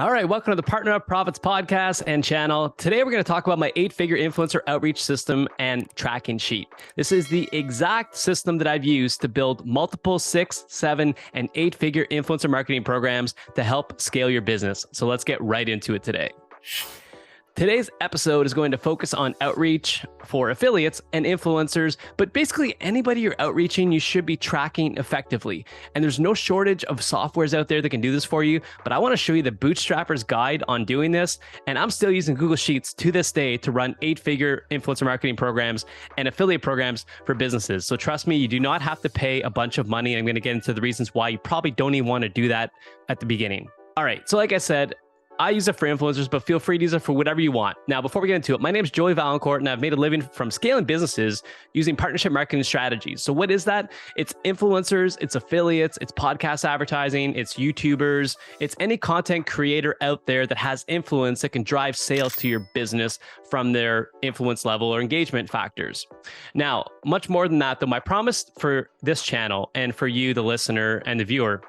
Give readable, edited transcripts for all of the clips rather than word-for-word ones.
All right, welcome to the Partner Up Profits podcast and channel. Today, we're going to talk about my 8-figure influencer outreach system and tracking sheet. This is the exact system that I've used to build multiple 6, 7, and 8-figure influencer marketing programs to help scale your business. So let's get right into it today. Today's episode is going to focus on outreach for affiliates and influencers, but basically anybody you're outreaching, you should be tracking effectively. And there's no shortage of softwares out there that can do this for you, but I want to show you the bootstrapper's guide on doing this. And I'm still using Google Sheets to this day to run 8-figure influencer marketing programs and affiliate programs for businesses. So trust me, you do not have to pay a bunch of money. I'm going to get into the reasons why you probably don't even want to do that at the beginning. All right, so like I said, I use it for influencers, but feel free to use it for whatever you want. Now, before we get into it, my name is Joey Valancourt, and I've made a living from scaling businesses using partnership marketing strategies. So what is that? It's influencers, it's affiliates, it's podcast advertising, it's YouTubers, it's any content creator out there that has influence that can drive sales to your business from their influence level or engagement factors. Now, much more than that, though, my promise for this channel and for you, the listener and the viewer,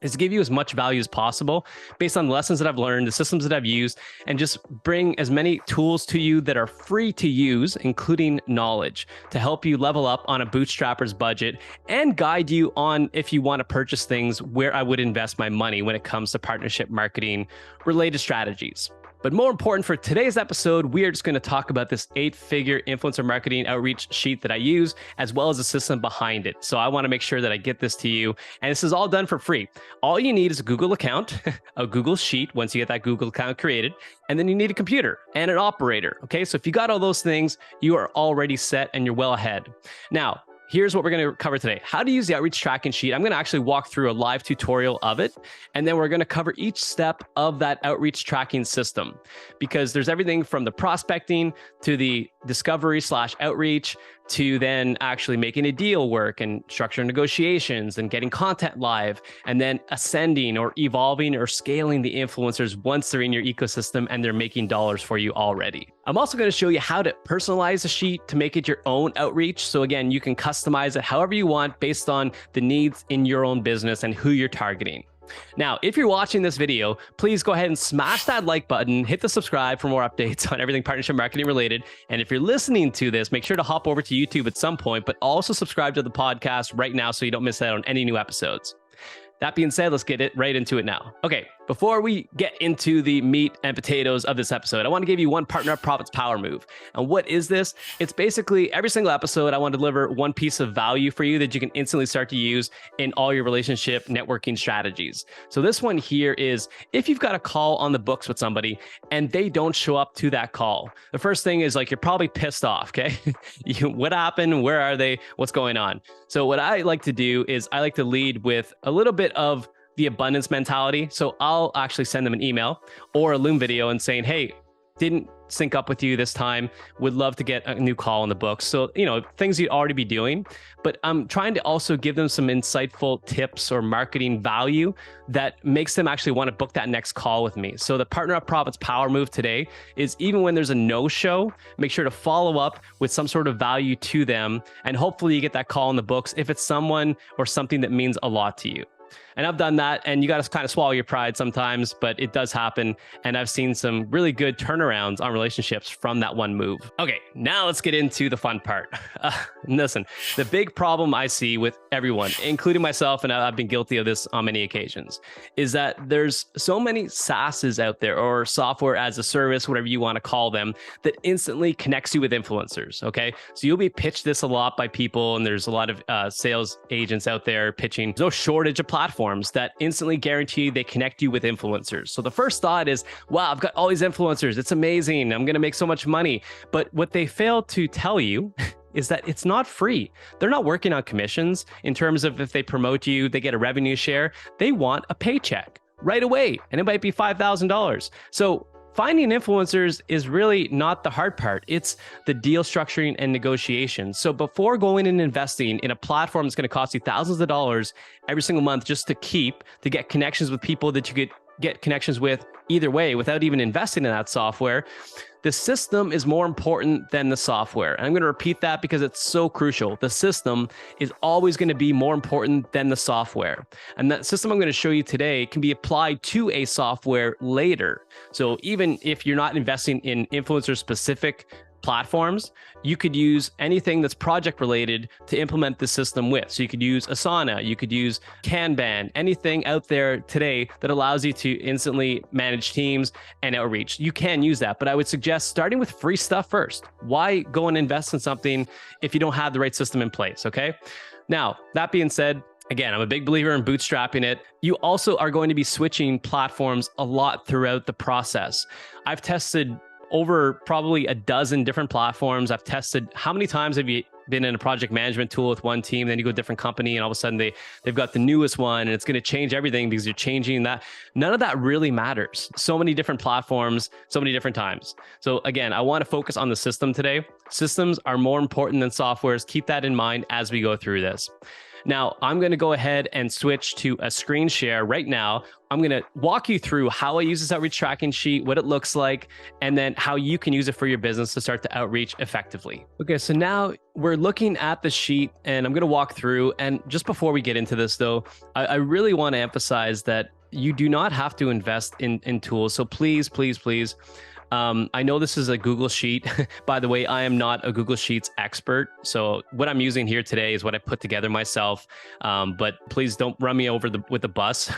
is to give you as much value as possible based on the lessons that I've learned, the systems that I've used, and just bring as many tools to you that are free to use, including knowledge, to help you level up on a bootstrapper's budget and guide you on if you want to purchase things where I would invest my money when it comes to partnership marketing related strategies. But more important for today's episode, we are just going to talk about this 8-figure influencer marketing outreach sheet that I use, as well as the system behind it. So I want to make sure that I get this to you. And this is all done for free. All you need is a Google account, a Google Sheet, once you get that Google account created, and then you need a computer and an operator. Okay, so if you got all those things, you are already set and you're well ahead. Now, here's what we're going to cover today. How to use the outreach tracking sheet. I'm going to actually walk through a live tutorial of it. And then we're going to cover each step of that outreach tracking system, because there's everything from the prospecting to the discovery/outreach to then actually making a deal work and structuring negotiations and getting content live, and then ascending or evolving or scaling the influencers once they're in your ecosystem and they're making dollars for you already. I'm also going to show you how to personalize the sheet to make it your own outreach. So again, you can customize it however you want based on the needs in your own business and who you're targeting. Now, if you're watching this video, please go ahead and smash that like button, hit the subscribe for more updates on everything partnership marketing related. And if you're listening to this, make sure to hop over to YouTube at some point, but also subscribe to the podcast right now so you don't miss out on any new episodes. That being said, let's get right into it now. Okay, before we get into the meat and potatoes of this episode, I want to give you one Partner Up Profits power move. And what is this? It's basically every single episode, I want to deliver one piece of value for you that you can instantly start to use in all your relationship networking strategies. So this one here is if you've got a call on the books with somebody and they don't show up to that call, the first thing is like, you're probably pissed off, okay? What happened? Where are they? What's going on? So what I like to do is I like to lead with a little bit of the abundance mentality. So I'll actually send them an email or a Loom video and saying, hey, didn't sync up with you this time. Would love to get a new call on the books. So, things you'd already be doing, but I'm trying to also give them some insightful tips or marketing value that makes them actually want to book that next call with me. So the Partner Up Profits power move today is even when there's a no-show, make sure to follow up with some sort of value to them. And hopefully you get that call on the books if it's someone or something that means a lot to you. And I've done that, and you got to kind of swallow your pride sometimes, but it does happen. And I've seen some really good turnarounds on relationships from that one move. Okay, now let's get into the fun part. Listen, the big problem I see with everyone, including myself, and I've been guilty of this on many occasions, is that there's so many SaaSes out there, or software as a service, whatever you want to call them, that instantly connects you with influencers, okay? So you'll be pitched this a lot by people, and there's a lot of sales agents out there pitching. There's no shortage of platforms that instantly guarantee they connect you with influencers. So the first thought is, wow, I've got all these influencers. It's amazing. I'm going to make so much money. But what they fail to tell you is that it's not free. They're not working on commissions in terms of if they promote you, they get a revenue share. They want a paycheck right away. And it might be $5,000. So finding influencers is really not the hard part. It's the deal structuring and negotiation. So before going and investing in a platform that's going to cost you thousands of dollars every single month just to get connections with people that you could get connections with either way without even investing in that software. The system is more important than the software. And I'm going to repeat that because it's so crucial. The system is always going to be more important than the software. And that system I'm going to show you today can be applied to a software later. So even if you're not investing in influencer specific platforms, you could use anything that's project related to implement the system with. So you could use Asana, you could use Kanban, anything out there today that allows you to instantly manage teams and outreach. You can use that, but I would suggest starting with free stuff first. Why go and invest in something if you don't have the right system in place, okay? Now, that being said, again, I'm a big believer in bootstrapping it. You also are going to be switching platforms a lot throughout the process. I've tested over probably a dozen different platforms. I've tested, how many times have you been in a project management tool with one team, then you go to a different company and all of a sudden they've got the newest one and it's going to change everything because you're changing that. None of that really matters. So many different platforms, so many different times. So again, I want to focus on the system today. Systems are more important than softwares. Keep that in mind as we go through this. Now, I'm going to go ahead and switch to a screen share right now. I'm going to walk you through how I use this outreach tracking sheet, what it looks like, and then how you can use it for your business to start to outreach effectively. Okay, so now we're looking at the sheet and I'm going to walk through. And just before we get into this though, I really want to emphasize that you do not have to invest in tools. So please, please, please. I know this is a Google Sheet. By the way, I am not a Google Sheets expert. So what I'm using here today is what I put together myself. But please don't run me over with the bus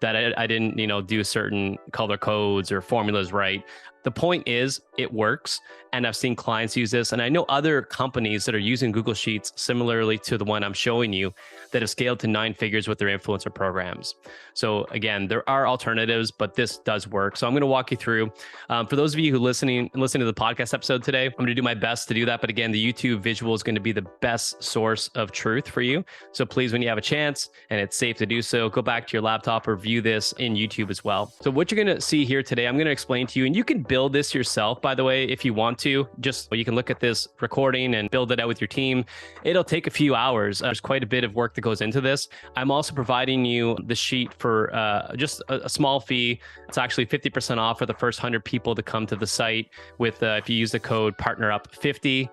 that I didn't, do certain color codes or formulas right. The point is it works. And I've seen clients use this. And I know other companies that are using Google Sheets similarly to the one I'm showing you that have scaled to 9 figures with their influencer programs. So again, there are alternatives, but this does work. So I'm going to walk you through. For those of you who listening to the podcast episode today, I'm going to do my best to do that. But again, the YouTube visual is going to be the best source of truth for you. So please, when you have a chance and it's safe to do so, go back to your laptop or view this in YouTube as well. So what you're going to see here today, I'm going to explain to you, and you can build this yourself, by the way, if you want to. Just you can look at this recording and build it out with your team. It'll take a few hours. There's quite a bit of work that goes into this. I'm also providing you the sheet for just a small fee. It's actually 50% off for the first 100 people to come to the site with, if you use the code PARTNERUP50,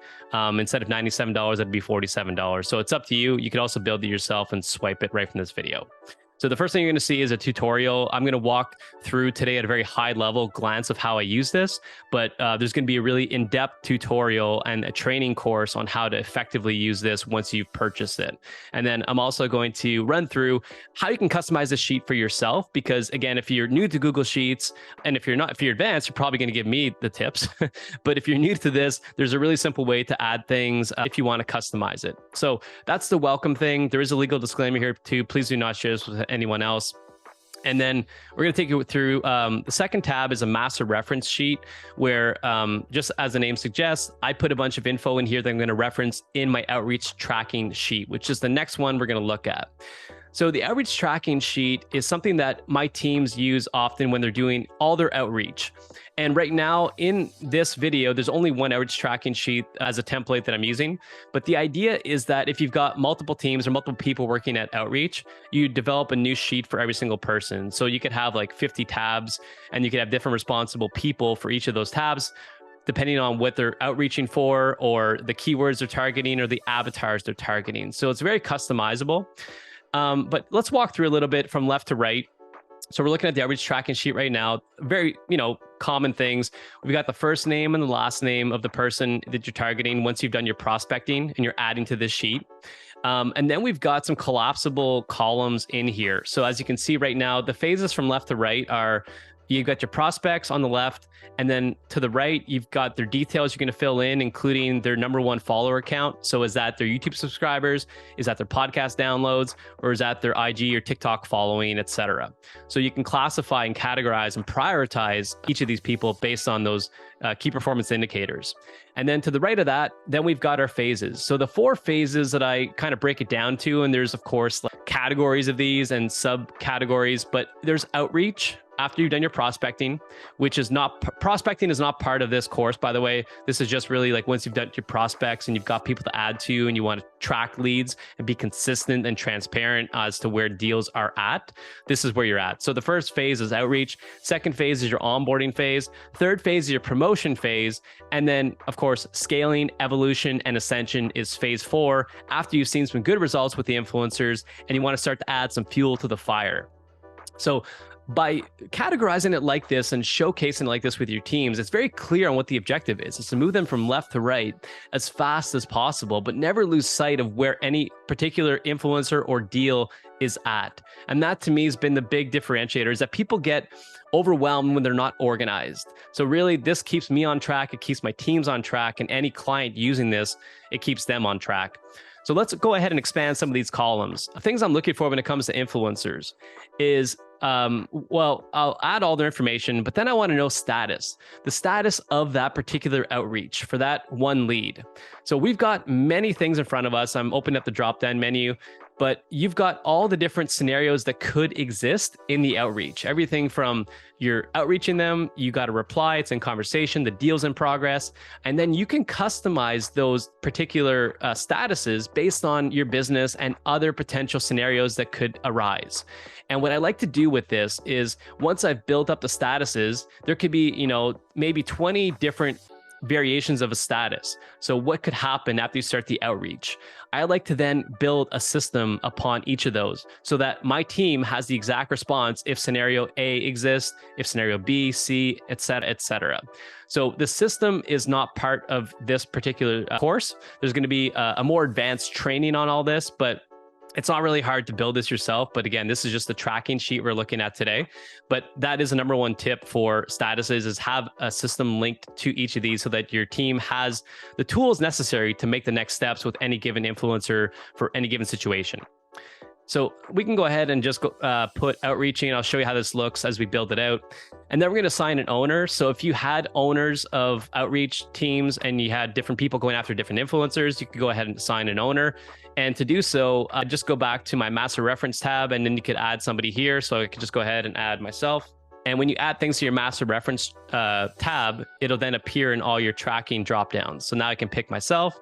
instead of $97, it'd be $47. So it's up to you. You could also build it yourself and swipe it right from this video. So the first thing you're going to see is a tutorial. I'm going to walk through today at a very high level glance of how I use this, but there's going to be a really in-depth tutorial and a training course on how to effectively use this once you've purchased it. And then I'm also going to run through how you can customize this sheet for yourself, because again, if you're new to Google Sheets, and if you're advanced, you're probably going to give me the tips. But if you're new to this, there's a really simple way to add things if you want to customize it. So that's the welcome thing. There is a legal disclaimer here too. Please do not share this with anyone else. And then we're going to take you through the second tab is a master reference sheet where just as the name suggests, I put a bunch of info in here that I'm going to reference in my outreach tracking sheet, which is the next one we're going to look at. So the outreach tracking sheet is something that my teams use often when they're doing all their outreach. And right now in this video, there's only one outreach tracking sheet as a template that I'm using. But the idea is that if you've got multiple teams or multiple people working at outreach, you develop a new sheet for every single person. So you could have like 50 tabs and you could have different responsible people for each of those tabs, depending on what they're outreaching for or the keywords they're targeting or the avatars they're targeting. So it's very customizable. But let's walk through a little bit from left to right. So we're looking at the outreach tracking sheet right now. Very, common things. We've got the first name and the last name of the person that you're targeting once you've done your prospecting and you're adding to this sheet. And then we've got some collapsible columns in here. So as you can see right now, the phases from left to right are you've got your prospects on the left, and then to the right, you've got their details you're going to fill in, including their #1 follower count. So is that their YouTube subscribers? Is that their podcast downloads? Or is that their IG or TikTok following, etc.? So you can classify and categorize and prioritize each of these people based on those key performance indicators. And then to the right of that, then we've got our phases. So the 4 phases that I kind of break it down to, and there's of course like categories of these and subcategories, but there's outreach, after you've done your prospecting, which is not, prospecting is not part of this course, by the way. This is just really like once you've done your prospects and you've got people to add to and you want to track leads and be consistent and transparent as to where deals are at, this is where you're at. So the first phase is outreach. Second phase is your onboarding phase. Third phase is your promotion phase. And then, of course, scaling, evolution, and ascension is phase 4 after you've seen some good results with the influencers and you want to start to add some fuel to the fire. So by categorizing it like this and showcasing it like this with your teams, it's very clear on what the objective is. It's to move them from left to right as fast as possible, but never lose sight of where any particular influencer or deal is at. And that to me has been the big differentiator, is that people get overwhelmed when they're not organized. So really this keeps me on track. It keeps my teams on track, and any client using this, it keeps them on track. So let's go ahead and expand some of these columns. Things I'm looking for when it comes to influencers is, well, I'll add all their information, but then I want to know status, the status of that particular outreach for that one lead. So we've got many things in front of us. I'm opening up the drop-down menu, but you've got all the different scenarios that could exist in the outreach. Everything from you're outreaching them, you got a reply, it's in conversation, the deal's in progress, and then you can customize those particular statuses based on your business and other potential scenarios that could arise. And what I like to do with this is once I've built up the statuses, there could be, you know, maybe 20 different variations of a status. So what could happen after you start the outreach? I like to then build a system upon each of those so that my team has the exact response if scenario A exists, if scenario B, C, et cetera, et cetera. So the system is not part of this particular course. There's going to be a more advanced training on all this, but it's not really hard to build this yourself. But again, this is just the tracking sheet we're looking at today. But that is the number one tip for statuses, is have a system linked to each of these so that your team has the tools necessary to make the next steps with any given influencer for any given situation. So we can go ahead and just go, put outreaching. I'll show you how this looks as we build it out. And then we're going to assign an owner. So if you had owners of outreach teams and you had different people going after different influencers, you could go ahead and assign an owner. And to do so, just go back to my master reference tab, and then you could add somebody here. So I could just go ahead and add myself. And when you add things to your master reference tab, it'll then appear in all your tracking dropdowns. So now I can pick myself.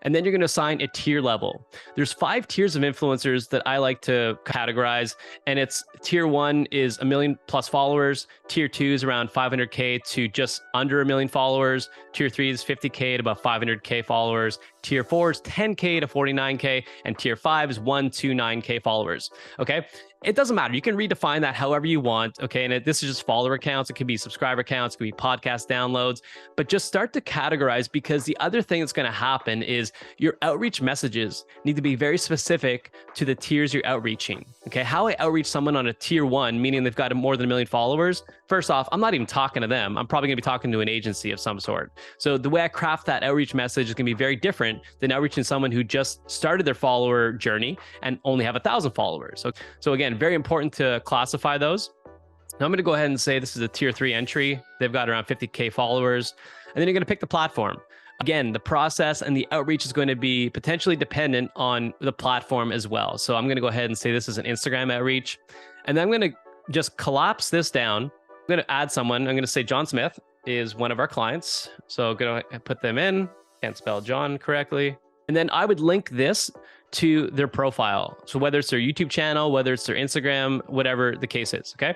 And then you're going to assign a tier level. There's 5 tiers of influencers that I like to categorize. And it's tier 1 is 1 million plus followers. Tier 2 is around 500K to just under 1 million followers. Tier 3 is 50K to about 500K followers. Tier 4 is 10K to 49K. And tier 5 is 1 to 9K followers. Okay. It doesn't matter. You can redefine that however you want. Okay. And this is just follower counts. It could be subscriber counts. It could be podcast downloads, but just start to categorize, because the other thing that's going to happen is your outreach messages need to be very specific to the tiers you're outreaching. Okay. How I outreach someone on a tier 1, meaning they've got more than 1 million followers. First off, I'm not even talking to them. I'm probably going to be talking to an agency of some sort. So the way I craft that outreach message is going to be very different than outreaching someone who just started their follower journey and only have 1,000 followers. So again, very important to classify those. Now I'm going to go ahead and say this is a tier 3 entry. They've got around 50K followers. And then you're going to pick the platform. Again, the process and the outreach is going to be potentially dependent on the platform as well. So I'm going to go ahead and say this is an Instagram outreach. And then I'm going to just collapse this down. I'm going to add someone. I'm going to say John Smith is one of our clients. So I'm going to put them in. Can't spell John correctly. And then I would link this to their profile. So whether it's their YouTube channel, whether it's their Instagram, whatever the case is, okay?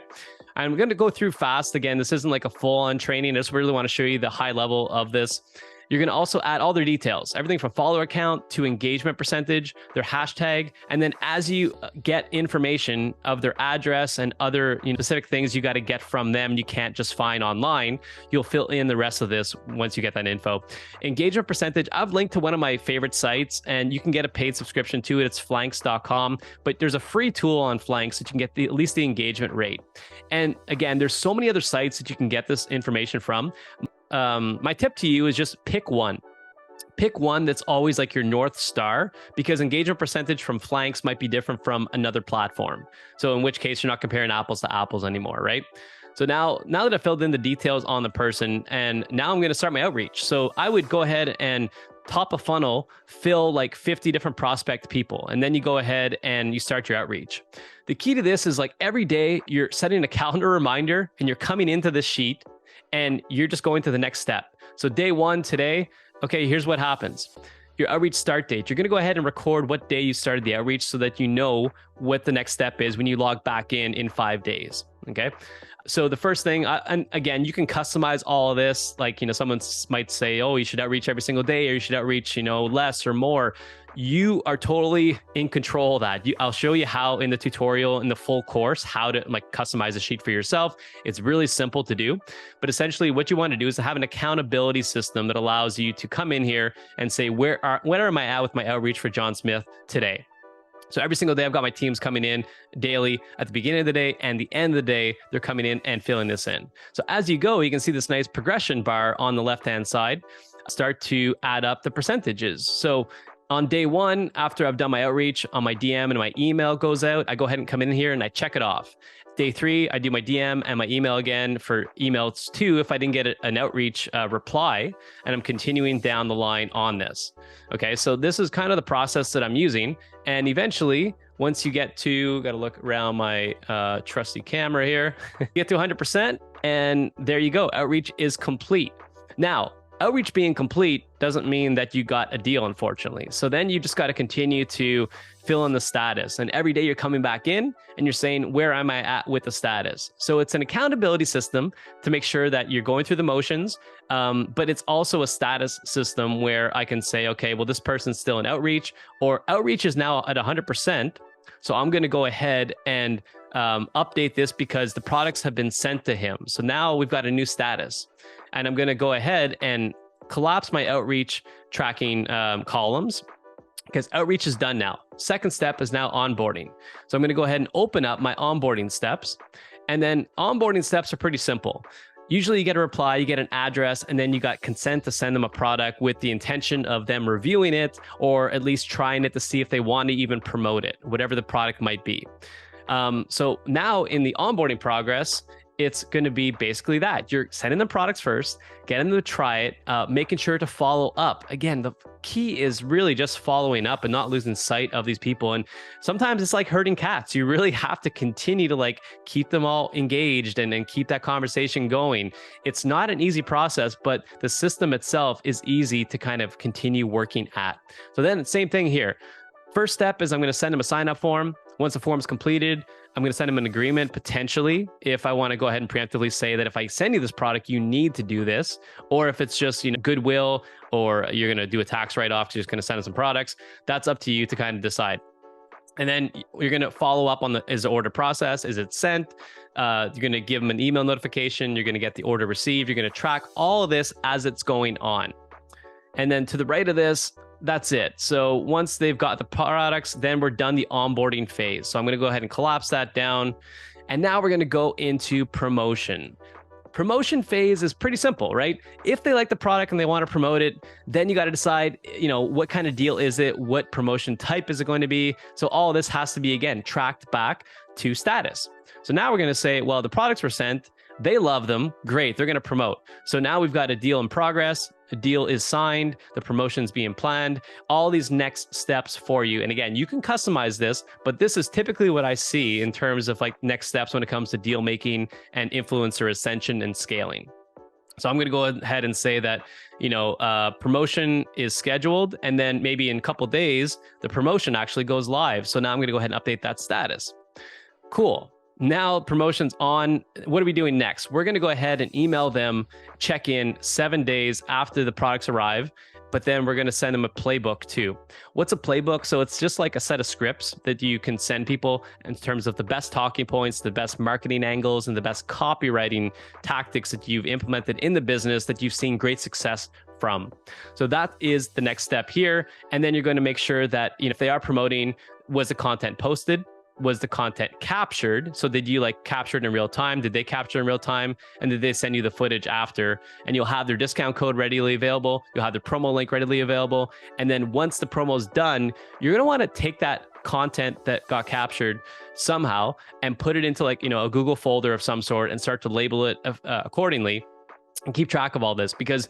I'm going to go through fast. Again, this isn't like a full-on training. I just really want to show you the high level of this. You're going to also add all their details, everything from follower count to engagement percentage, their hashtag. And then as you get information of their address and other specific things you got to get from them, you can't just find online, you'll fill in the rest of this once you get that info. Engagement percentage, I've linked to one of my favorite sites, and you can get a paid subscription to it. It's flanks.com, but there's a free tool on Flanks that you can get at least the engagement rate. And again, there's so many other sites that you can get this information from. My tip to you is just pick one. Pick one that's always like your North Star, because engagement percentage from Flanks might be different from another platform. So in which case you're not comparing apples to apples anymore, right? So now that I've filled in the details on the person, and now I'm going to start my outreach. So I would go ahead and top of funnel, fill like 50 different prospect people. And then you go ahead and you start your outreach. The key to this is like every day you're setting a calendar reminder and you're coming into this sheet and you're just going to the next step. So day one today, okay, here's what happens. Your outreach start date. You're going to go ahead and record what day you started the outreach so that you know what the next step is when you log back in 5 days. Okay. So the first thing, and again, you can customize all of this. Like, someone might say, oh, you should outreach every single day, or you should outreach, less or more. You are totally in control of that. I'll show you how in the tutorial, in the full course, how to like customize a sheet for yourself. It's really simple to do. But essentially what you want to do is to have an accountability system that allows you to come in here and say, where am I at with my outreach for John Smith today? So every single day, I've got my teams coming in daily at the beginning of the day and the end of the day, they're coming in and filling this in. So as you go, you can see this nice progression bar on the left-hand side, start to add up the percentages. So on day one, after I've done my outreach on my DM and my email goes out, I go ahead and come in here and I check it off. Day three, I do my DM and my email again for emails two if I didn't get an outreach reply, and I'm continuing down the line on this. Okay, so this is kind of the process that I'm using. And eventually, once you get to, got to look around my trusty camera here, get to 100%, and there you go. Outreach is complete. Now, outreach being complete doesn't mean that you got a deal, unfortunately. So then you just got to continue to fill in the status. And every day you're coming back in and you're saying, where am I at with the status? So it's an accountability system to make sure that you're going through the motions. But it's also a status system where I can say, okay, well, this person's still in outreach, or outreach is now at 100%. So I'm going to go ahead and update this because the products have been sent to him. So now we've got a new status. And I'm going to go ahead and collapse my outreach tracking columns because outreach is done now. Second step is now onboarding. So I'm going to go ahead and open up my onboarding steps. And then onboarding steps are pretty simple. Usually you get a reply, you get an address, and then you got consent to send them a product with the intention of them reviewing it, or at least trying it to see if they want to even promote it, whatever the product might be. So now in the onboarding progress, it's going to be basically that. You're sending them products first, getting them to try it, making sure to follow up. Again, the key is really just following up and not losing sight of these people. And sometimes it's like herding cats. You really have to continue to like keep them all engaged and keep that conversation going. It's not an easy process, but the system itself is easy to kind of continue working at. So then same thing here. First step is I'm going to send them a sign-up form. Once the form is completed, I'm going to send them an agreement potentially if I want to go ahead and preemptively say that if I send you this product, you need to do this, or if it's just, goodwill, or you're going to do a tax write-off, you're just going to send us some products. That's up to you to kind of decide. And then you're going to follow up on is the order process? Is it sent? You're going to give them an email notification. You're going to get the order received. You're going to track all of this as it's going on. And then to the right of this, that's it. So once they've got the products, then we're done the onboarding phase. So I'm going to go ahead and collapse that down. And now we're going to go into promotion. Promotion phase is pretty simple, right? If they like the product and they want to promote it, then you got to decide, what kind of deal is it? What promotion type is it going to be? So all of this has to be, again, tracked back to status. So now we're going to say, well, the products were sent. They love them. Great. They're going to promote. So now we've got a deal in progress. A deal is signed. The promotion's being planned. All these next steps for you. And again, you can customize this, but this is typically what I see in terms of like next steps when it comes to deal making and influencer ascension and scaling. So I'm going to go ahead and say that, promotion is scheduled, and then maybe in a couple of days, the promotion actually goes live. So now I'm going to go ahead and update that status. Cool. Now promotion's on. What are we doing next? We're going to go ahead and email them, check in 7 days after the products arrive, but then we're going to send them a playbook too. What's a playbook? So it's just like a set of scripts that you can send people in terms of the best talking points, the best marketing angles, and the best copywriting tactics that you've implemented in the business that you've seen great success from. So that is the next step here. And then you're going to make sure that, if they are promoting, was the content posted? Was the content captured? So did you capture it in real time? Did they capture in real time? And did they send you the footage after? And you'll have their discount code readily available. You'll have their promo link readily available. And then once the promo is done, you're going to want to take that content that got captured somehow and put it into a Google folder of some sort and start to label it accordingly and keep track of all this, because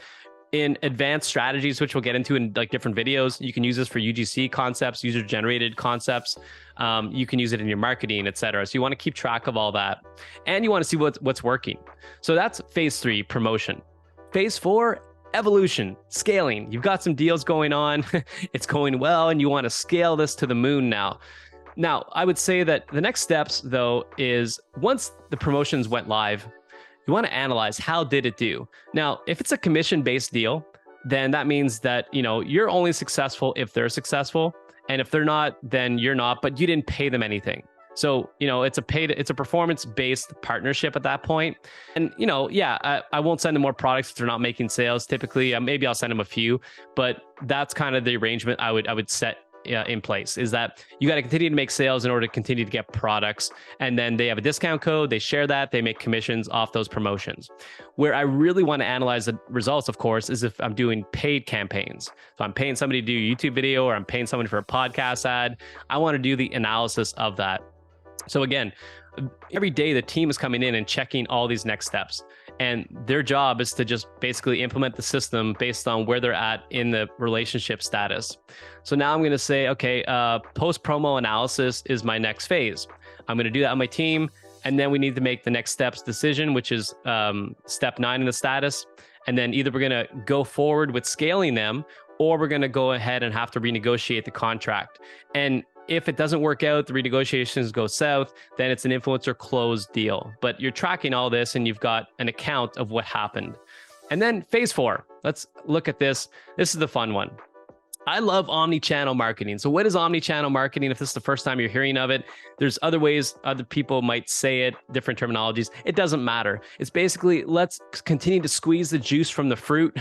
in advanced strategies, which we'll get into in like different videos. You can use this for UGC concepts, user generated concepts. You can use it in your marketing, etc. So you want to keep track of all that, and you want to see what's working. So that's phase 3, promotion. Phase 4, evolution, scaling. You've got some deals going on, it's going well, and you want to scale this to the moon now. Now, I would say that the next steps, though, is once the promotions went live, you want to analyze how did it do. Now, if it's a commission-based deal, then that means that, you know, you're only successful if they're successful. And if they're not, then you're not, but you didn't pay them anything. So, you know, it's a performance-based partnership at that point. And, you know, yeah, I won't send them more products if they're not making sales. Typically, maybe I'll send them a few, but that's kind of the arrangement I would set in place, is that you got to continue to make sales in order to continue to get products. And then they have a discount code, they share that, they make commissions off those promotions. Where I really want to analyze the results, of course, is if I'm doing paid campaigns. So I'm paying somebody to do a YouTube video, or I'm paying somebody for a podcast ad. I want to do the analysis of that. So again, every day the team is coming in and checking all these next steps. And their job is to just basically implement the system based on where they're at in the relationship status. So now I'm going to say, okay, post-promo analysis is my next phase. I'm going to do that on my team. And then we need to make the next steps decision, which is step 9 in the status. And then either we're going to go forward with scaling them, or we're going to go ahead and have to renegotiate the contract. And if it doesn't work out, the renegotiations go south, then it's an influencer closed deal. But you're tracking all this and you've got an account of what happened. And then phase 4, let's look at this. This is the fun one. I love omnichannel marketing. So what is omnichannel marketing? If this is the first time you're hearing of it, there's other ways other people might say it, different terminologies. It doesn't matter. It's basically, let's continue to squeeze the juice from the fruit,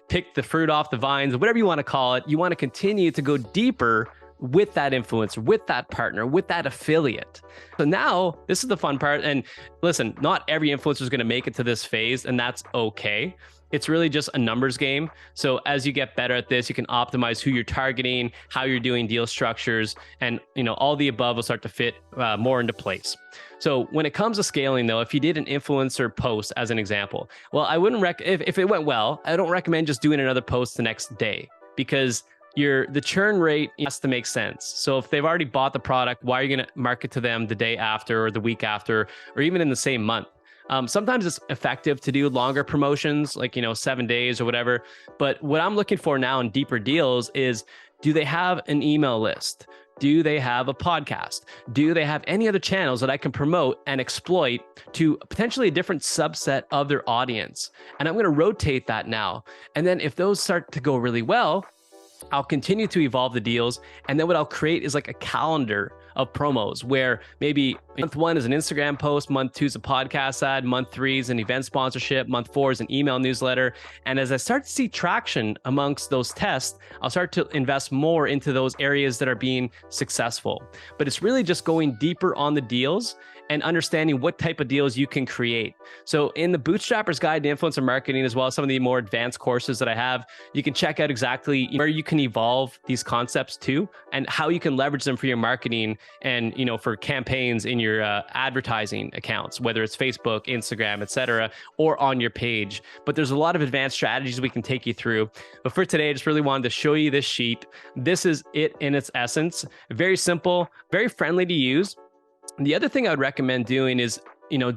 pick the fruit off the vines, whatever you want to call it. You want to continue to go deeper with that influencer, with that partner, with that affiliate. So now this is the fun part. And listen, not every influencer is going to make it to this phase, and that's okay. It's really just a numbers game. So as you get better at this, you can optimize who you're targeting, how you're doing deal structures, and all the above will start to fit more into place. So when it comes to scaling, though, if you did an influencer post as an example, well, I wouldn't if it went well, I don't recommend just doing another post the next day, because the churn rate has to make sense. So if they've already bought the product, why are you going to market to them the day after or the week after, or even in the same month? Sometimes it's effective to do longer promotions, like, 7 days or whatever. But what I'm looking for now in deeper deals is, do they have an email list? Do they have a podcast? Do they have any other channels that I can promote and exploit to potentially a different subset of their audience? And I'm going to rotate that now. And then if those start to go really well, I'll continue to evolve the deals. And then what I'll create is like a calendar of promos where maybe month 1 is an Instagram post, month 2 is a podcast ad, month 3 is an event sponsorship, month 4 is an email newsletter. And as I start to see traction amongst those tests, I'll start to invest more into those areas that are being successful. But it's really just going deeper on the deals and understanding what type of deals you can create. So in the Bootstrapper's Guide to Influencer Marketing, as well as some of the more advanced courses that I have, you can check out exactly where you can evolve these concepts to and how you can leverage them for your marketing and, for campaigns in your advertising accounts, whether it's Facebook, Instagram, etc., or on your page. But there's a lot of advanced strategies we can take you through. But for today, I just really wanted to show you this sheet. This is it in its essence. Very simple, very friendly to use. The other thing I would recommend doing is,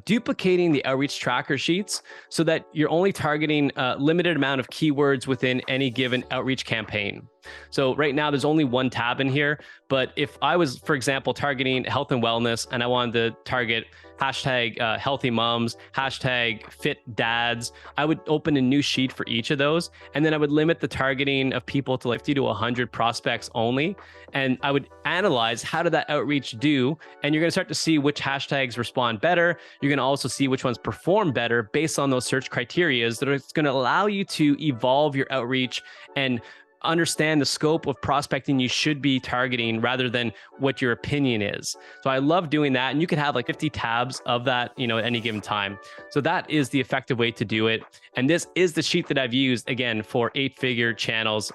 duplicating the outreach tracker sheets so that you're only targeting a limited amount of keywords within any given outreach campaign. So right now there's only one tab in here, but if I was, for example, targeting health and wellness and I wanted to target hashtag healthy moms, hashtag fit dads, I would open a new sheet for each of those. And then I would limit the targeting of people to like 50 to 100 prospects only. And I would analyze, how did that outreach do? And you're going to start to see which hashtags respond better. You're going to also see which ones perform better based on those search criteria that are going to allow you to evolve your outreach and understand the scope of prospecting you should be targeting rather than what your opinion is. So I love doing that. And you could have like 50 tabs of that, at any given time. So that is the effective way to do it. And this is the sheet that I've used, again, for 8-figure channels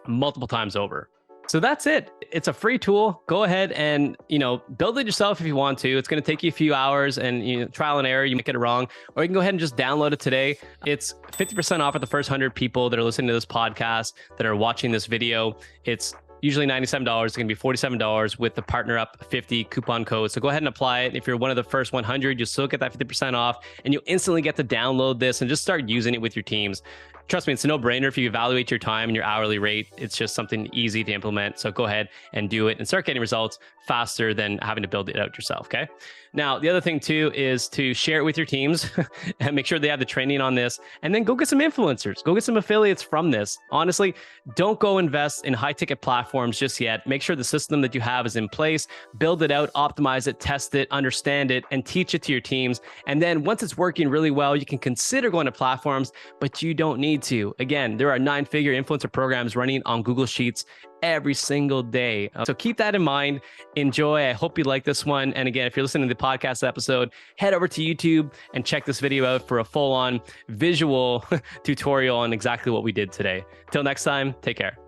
multiple times over. So that's it. It's a free tool. Go ahead and, build it yourself if you want to. It's going to take you a few hours and trial and error. You might get it wrong, or you can go ahead and just download it today. It's 50% off for the first 100 people that are listening to this podcast, that are watching this video. It's usually $97. It's going to be $47 with the Partner Up 50 coupon code. So go ahead and apply it. If you're one of the first 100, you'll still get that 50% off, and you'll instantly get to download this and just start using it with your teams. Trust me, it's a no-brainer. If you evaluate your time and your hourly rate, it's just something easy to implement. So go ahead and do it and start getting results faster than having to build it out yourself, okay? Now, the other thing too is to share it with your teams and make sure they have the training on this, and then go get some influencers, go get some affiliates from this. Honestly, don't go invest in high-ticket platforms just yet. Make sure the system that you have is in place, build it out, optimize it, test it, understand it, and teach it to your teams. And then once it's working really well, you can consider going to platforms, but you don't need to. Again, there are 9-figure influencer programs running on Google Sheets every single day. So keep that in mind. Enjoy. I hope you like this one. And again, if you're listening to the podcast episode, head over to YouTube and check this video out for a full-on visual tutorial on exactly what we did today. Till next time, take care.